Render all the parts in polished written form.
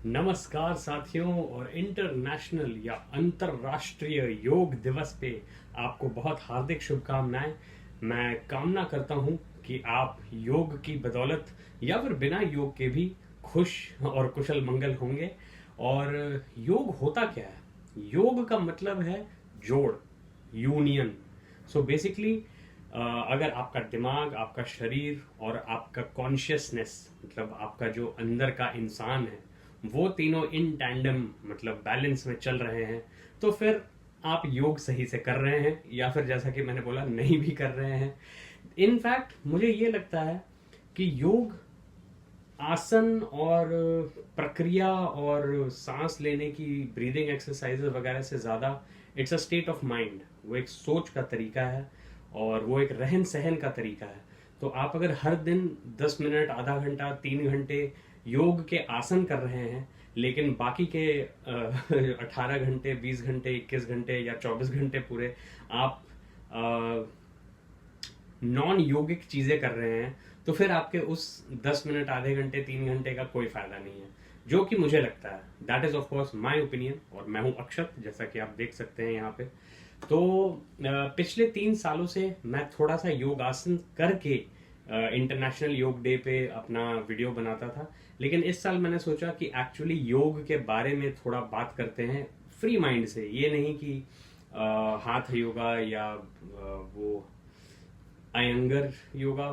नमस्कार साथियों, और इंटरनेशनल या अंतरराष्ट्रीय योग दिवस पे आपको बहुत हार्दिक शुभकामनाएं। मैं कामना करता हूं कि आप योग की बदौलत या फिर बिना योग के भी खुश और कुशल मंगल होंगे। और योग होता क्या है? योग का मतलब है जोड़, यूनियन। सो बेसिकली अगर आपका दिमाग, आपका शरीर और आपका कॉन्शियसनेस, मतलब आपका जो अंदर का इंसान है, वो तीनों इन टैंडम मतलब बैलेंस में चल रहे हैं, तो फिर आप योग सही से कर रहे हैं, या फिर जैसा कि मैंने बोला नहीं भी कर रहे हैं। इनफैक्ट मुझे ये लगता है कि योग आसन और प्रक्रिया और सांस लेने की ब्रीदिंग एक्सरसाइजेस वगैरह से ज़्यादा it's a state of mind. वो एक सोच का तरीका है और वो एक रहन सहन का तरीका है। तो आप अगर हर दिन 10 मिनट, आधा घंटा, 3 घंटे योग के आसन कर रहे हैं, लेकिन बाकी के 18 घंटे, 20 घंटे, 21 घंटे या 24 घंटे पूरे आप नॉन योगिक चीजें कर रहे हैं, तो फिर आपके उस 10 मिनट, आधे घंटे, 3 घंटे का कोई फायदा नहीं है। जो कि मुझे लगता है, that is of course my opinion. और मैं हूं अक्षत, जैसा कि आप देख सकते हैं यहाँ पे। तो पिछले 3 सालों से मैं थोड़ा सा योगासन करके इंटरनेशनल योग डे पे अपना वीडियो बनाता था, लेकिन इस साल मैंने सोचा कि एक्चुअली योग के बारे में थोड़ा बात करते हैं फ्री माइंड से। ये नहीं कि हाथ योगा या वो Iyengar yoga.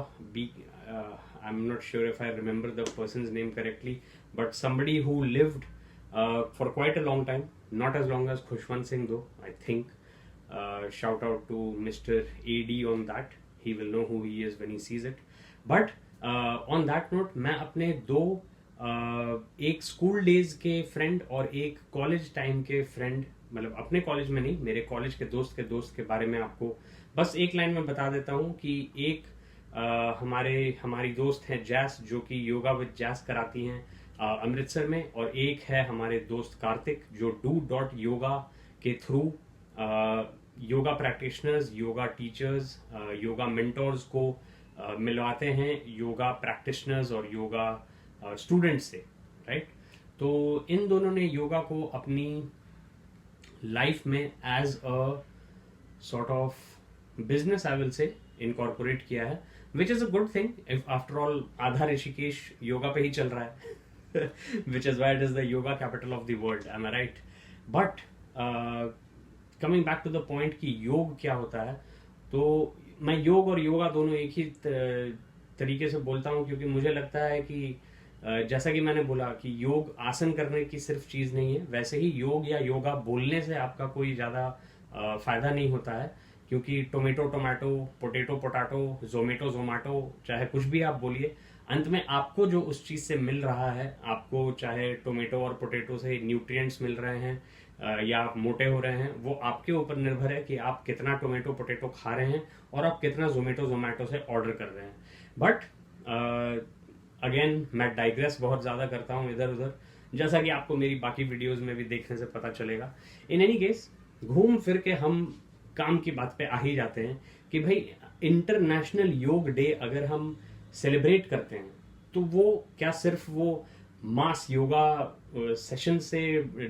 I'm not sure if I remember the person's name correctly, but somebody who lived for quite a long time, not as long as Khushwant Singh though, I think. Shout out to Mr. AD on that. He will know who he is when he sees it. But on that note, मैं अपने दो एक school days के friend और एक college time के friend, मतलब अपने कॉलेज में नहीं, मेरे कॉलेज के दोस्त के बारे में आपको बस एक लाइन में बता देता हूँ कि एक हमारी दोस्त हैं जैस, जो कि योगा विद जैस कराती हैं अमृतसर में। और एक है हमारे दोस्त कार्तिक, जो do.yoga के through yoga practitioners, yoga teachers, yoga mentors को मिलवाते हैं योगा प्रैक्टिशनर्स और योगा स्टूडेंट्स से, राइट। तो इन दोनों ने योगा को अपनी लाइफ में as a sort of business, I will say, incorporate किया है, which is a good thing. If after all आधा ऋषिकेश योगा पे ही चल रहा है which is why it is the yoga capital of the world, am I right. But coming back to the point कि योग क्या होता है, तो मैं योग और योगा दोनों एक ही तरीके से बोलता हूँ, क्योंकि मुझे लगता है कि जैसा कि मैंने बोला कि योग आसन करने की सिर्फ चीज नहीं है, वैसे ही योग या योगा बोलने से आपका कोई ज्यादा फायदा नहीं होता है। क्योंकि tomato tomato, potato potato, Zomato Zomato, चाहे कुछ भी आप बोलिए, अंत में आपको जो उस चीज से मिल रहा है, आपको चाहे टोमेटो और पोटेटो से न्यूट्रिएंट्स मिल रहे हैं या आप मोटे हो रहे हैं, वो आपके ऊपर निर्भर है कि आप कितना टोमेटो पोटेटो खा रहे हैं और आप कितना जोमेटो जोमेटो से ऑर्डर कर रहे हैं। बट अगेन मैं डाइग्रेस बहुत ज़्यादा करता हूँ इधर उधर, जैसा कि आपको मेरी बाकी वीडियोस में भी देखने से पता चलेगा। इन एनी केस, घूम फिर के हम काम की बात पे आ ही जाते हैं कि भाई इंटरनेशनल योग डे अगर हम सेलिब्रेट करते हैं, तो वो क्या सिर्फ वो मास योगा सेशन से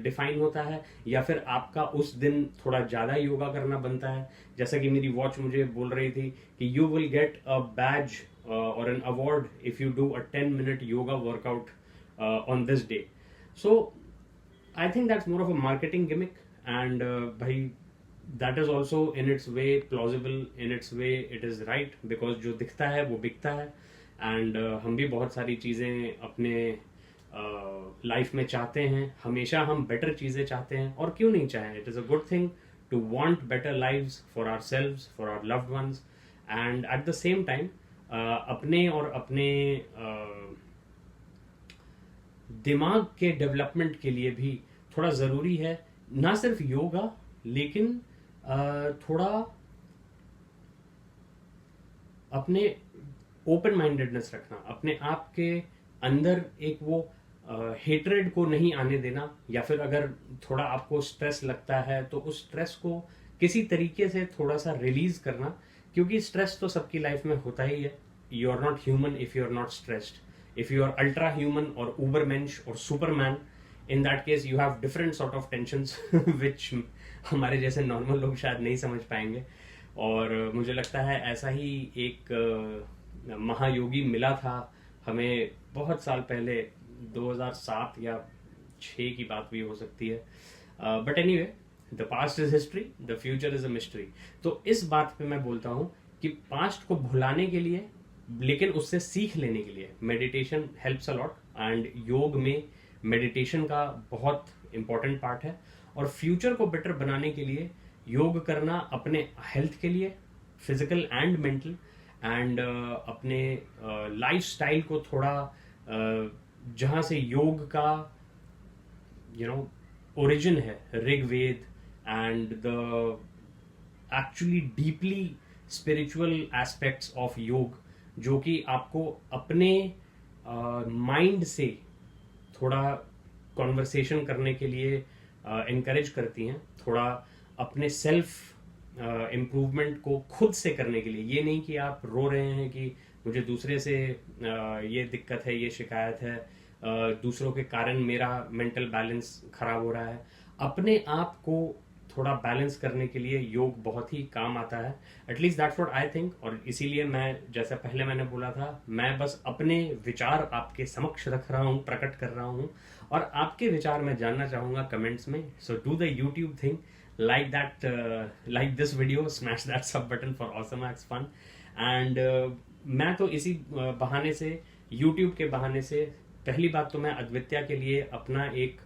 डिफाइन होता है, या फिर आपका उस दिन थोड़ा ज़्यादा योगा करना बनता है। जैसा कि मेरी वॉच मुझे बोल रही थी कि you will get a badge or an award if you do a 10-minute yoga workout on this day. So I think that's more of a marketing gimmick, and bhai, that is also in its way plausible, in its way it is right, because जो दिखता है वो बिकता है। and हम भी बहुत सारी चीज़ें अपने लाइफ में चाहते हैं, हमेशा हम बेटर चीज़ें चाहते हैं, और क्यों नहीं चाहें। It is a good thing to want better lives for ourselves, for our loved ones, and at the same time अपने और अपने दिमाग के डेवलपमेंट के लिए भी थोड़ा ज़रूरी है, ना सिर्फ योगा, लेकिन थोड़ा अपने ओपन माइंडेडनेस रखना, अपने आप के अंदर एक वो हेट्रेड को नहीं आने देना, या फिर अगर थोड़ा आपको स्ट्रेस लगता है तो उस स्ट्रेस को किसी तरीके से थोड़ा सा रिलीज करना, क्योंकि स्ट्रेस तो सबकी लाइफ में होता ही है। You are not human if you are not stressed. If you are ultra human और उबर मेंश और superman, in that case you have different sort of tensions which हमारे जैसे नॉर्मल लोग शायद नहीं समझ पाएंगे। और मुझे लगता है ऐसा ही एक महायोगी मिला था हमें बहुत साल पहले, 2007 या 6 की बात भी हो सकती है। But anyway, the past is history, the future is a mystery. तो इस बात पे मैं बोलता हूँ कि पास्ट को भुलाने के लिए, लेकिन उससे सीख लेने के लिए meditation helps a lot, and योग में मेडिटेशन का बहुत इंपॉर्टेंट पार्ट है। और फ्यूचर को बेटर बनाने के लिए योग करना अपने हेल्थ के लिए, फिजिकल एंड मेंटल, एंड अपने लाइफस्टाइल को थोड़ा जहाँ से योग का ओरिजिन है, Rigveda and the actually deeply spiritual aspects of yoga, जो कि आपको अपने माइंड से थोड़ा कॉन्वर्सेशन करने के लिए इनकरेज करती हैं, थोड़ा अपने सेल्फ इम्प्रूवमेंट को खुद से करने के लिए। ये नहीं कि आप रो रहे हैं कि मुझे दूसरे से ये दिक्कत है, ये शिकायत है, दूसरों के कारण मेरा मेंटल बैलेंस खराब हो रहा है। अपने आप को थोड़ा बैलेंस करने के लिए योग बहुत ही काम आता है, at least that's what I think. और इसीलिए मैं, जैसा पहले मैंने बोला था, मैं बस अपने विचार आपके समक्ष रख रहा हूँ, प्रकट कर रहा हूँ, और आपके विचार मैं जानना चाहूँगा कमेंट्स में। So do the YouTube thing, like that, like this video, smash that sub button for awesome acts fun। and मैं तो इसी बहाने से, YouTube के बहाने से, पहली बात तो मैं अद्वित्या के लिए अपना एक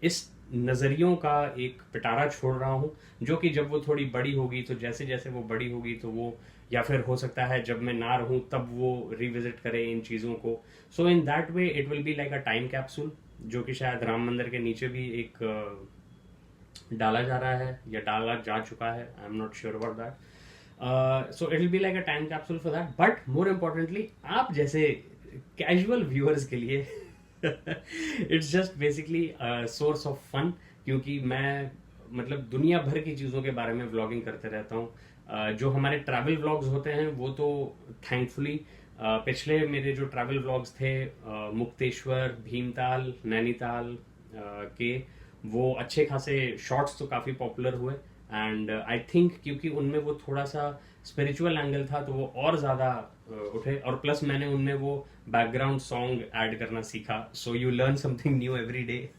इस नज़रियों का एक पिटारा छोड़ रहा हूँ, जो कि जब वो थोड़ी बड़ी होगी, तो जैसे जैसे वो बड़ी होगी तो वो, या फिर हो सकता है जब मैं ना रहूँ तब वो रिविजिट करे इन चीज़ों को। So in that way it will be like a time capsule, जो कि शायद राम मंदिर के नीचे भी एक डाला जा रहा है या डाला जा चुका है, I am not sure about that. So it will be like a time capsule for that. But more importantly, आप जैसे कैजुअल व्यूअर्स के लिए it's just basically source of fun, क्योंकि मैं मतलब दुनिया भर की चीज़ों के बारे में व्लॉगिंग करते रहता हूँ। जो हमारे ट्रैवल व्लॉग्स होते हैं वो तो थैंकफुली पिछले मेरे जो ट्रैवल व्लॉग्स थे मुक्तेश्वर, भीमताल, नैनीताल के, वो अच्छे खासे शॉर्ट्स तो काफ़ी पॉपुलर हुए। एंड आई थिंक क्योंकि उनमें वो थोड़ा सा स्पिरिचुअल एंगल था तो वो और ज़्यादा उठे, और प्लस मैंने उनमें वो बैकग्राउंड सॉन्ग ऐड करना सीखा। So you learn something new every day.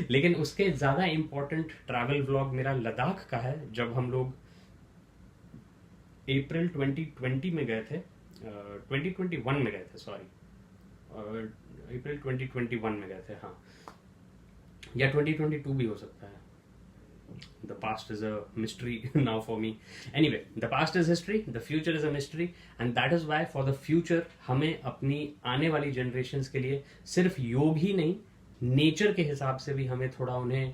लेकिन उसके ज़्यादा इम्पोर्टेंट ट्रैवल व्लॉग मेरा लद्दाख का है, जब हम लोग अप्रैल 2020 में गए थे, 2021 में गए थे, सॉरी, अप्रैल 2021 में गए थे, हाँ, या 2022 भी हो सकता है। The past is a mystery now for me. Anyway, the past is history, the future is a mystery, and that is why for the future हमें अपनी आने वाली generations के लिए सिर्फ योग ही नहीं, नेचर के हिसाब से भी हमें थोड़ा उन्हें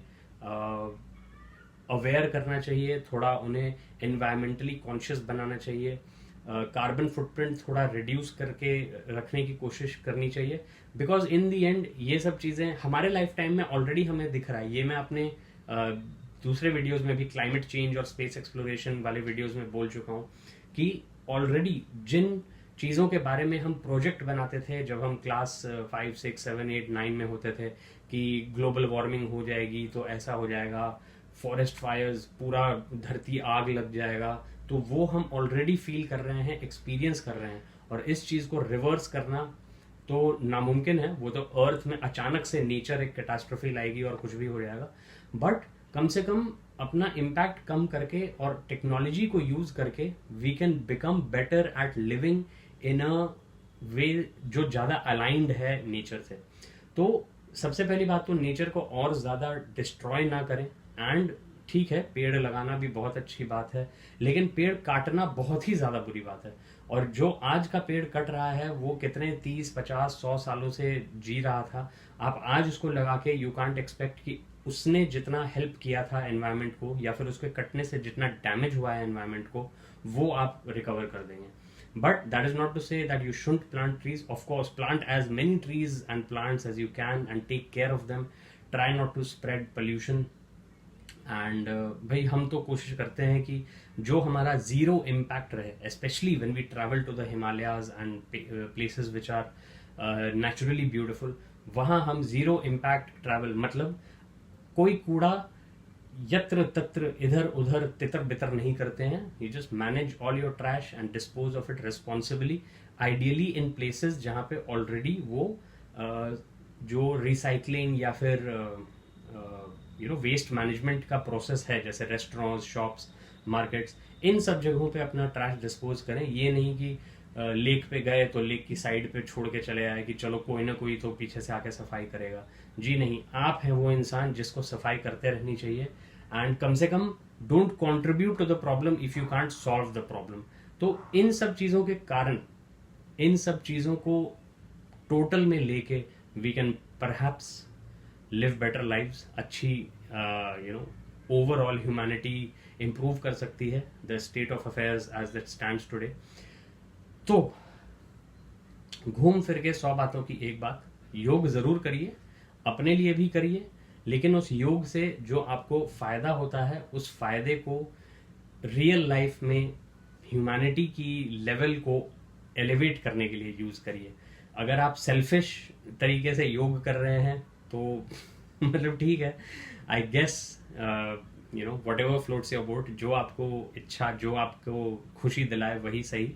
अवेयर करना चाहिए, थोड़ा उन्हें एनवायरमेंटली कॉन्शियस बनाना चाहिए, कार्बन फुटप्रिंट थोड़ा रिड्यूस करके रखने की कोशिश करनी चाहिए। बिकॉज इन दी एंड ये सब चीज़ें हमारे लाइफ टाइम में ऑलरेडी हमें दिख रहा है। ये मैं अपने दूसरे वीडियोस में भी, क्लाइमेट चेंज और स्पेस एक्सप्लोरेशन वाले वीडियोस में बोल चुका हूँ कि ऑलरेडी जिन चीज़ों के बारे में हम प्रोजेक्ट बनाते थे जब हम क्लास 5, 6, 7, 8, 9 में होते थे कि ग्लोबल वार्मिंग हो जाएगी तो ऐसा हो जाएगा, फॉरेस्ट फायर्स, पूरा धरती आग लग जाएगा, तो वो हम ऑलरेडी फील कर रहे हैं, एक्सपीरियंस कर रहे हैं। और इस चीज़ को रिवर्स करना तो नामुमकिन है, वो तो अर्थ में अचानक से नेचर एक कैटास्ट्रोफी लाएगी और कुछ भी हो जाएगा। बट कम से कम अपना इम्पैक्ट कम करके और टेक्नोलॉजी को यूज करके we can become better at living in a way जो ज़्यादा अलाइंड है नेचर से। तो सबसे पहली बात तो नेचर को और ज़्यादा डिस्ट्रॉय ना करें। एंड ठीक है, पेड़ लगाना भी बहुत अच्छी बात है, लेकिन पेड़ काटना बहुत ही ज़्यादा बुरी बात है। और जो आज का पेड़ कट रहा है वो कितने 30, 50, 100 सालों से जी रहा था। आप आज उसको लगा के यू कांट एक्सपेक्ट कि उसने जितना हेल्प किया था एनवायरनमेंट को, या फिर उसके कटने से जितना डैमेज हुआ है एनवायरनमेंट को, वो आप रिकवर कर देंगे। But that is not to say that you shouldn't plant trees. Of course plant as many trees and plants as you can and take care of them. Try not to spread pollution. And भाई हम तो कोशिश करते हैं कि जो हमारा zero impact रहे, specially when we travel to the Himalayas and places which are naturally beautiful, वहां हम जीरो इम्पैक्ट ट्रैवल, मतलब कोई कूड़ा यत्र तत्र इधर उधर तितर बितर नहीं करते हैं. You just manage all your trash and dispose of it responsibly, ideally in places जहाँ पे ऑलरेडी वो जो रिसाइकलिंग या फिर वेस्ट मैनेजमेंट का प्रोसेस है, जैसे रेस्टोरेंट्स, शॉप्स, मार्केट्स, इन सब जगहों पे अपना ट्रैश डिस्पोज करें. ये नहीं कि लेक पे गए तो लेक की साइड पे छोड़ के चले आए कि चलो कोई ना कोई तो पीछे से आके सफाई करेगा. जी नहीं, आप हैं वो इंसान जिसको सफाई करते रहनी चाहिए. एंड कम से कम don't contribute to the problem if you can't solve the problem. तो इन सब चीज़ों के कारण, इन सब चीज़ों को टोटल में लेके we can perhaps live better lives. अच्छी ओवरऑल ह्यूमैनिटी इंप्रूव कर सकती है, the state of affairs as that stands today. तो घूम फिर के 100 बातों की एक बात, योग जरूर करिए, अपने लिए भी करिए, लेकिन उस योग से जो आपको फायदा होता है उस फायदे को रियल लाइफ में ह्यूमैनिटी की लेवल को एलिवेट करने के लिए यूज करिए. अगर आप सेल्फिश तरीके से योग कर रहे हैं तो मतलब ठीक है, I guess whatever floats your boat, जो आपको इच्छा, जो आपको खुशी दिलाए वही सही.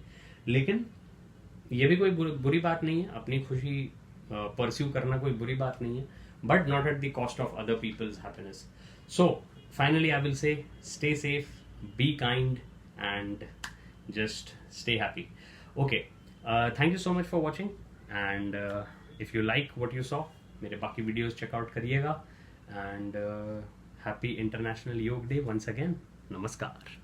लेकिन ये भी कोई बुरी बात नहीं है, अपनी खुशी परस्यू करना कोई बुरी बात नहीं है, but not at the cost of other people's happiness. So finally I will say stay safe, be kind and just stay happy. Okay, thank you so much for watching and if you like what you saw, मेरे बाकी videos check out करिएगा. And happy international yoga day once again. नमस्कार.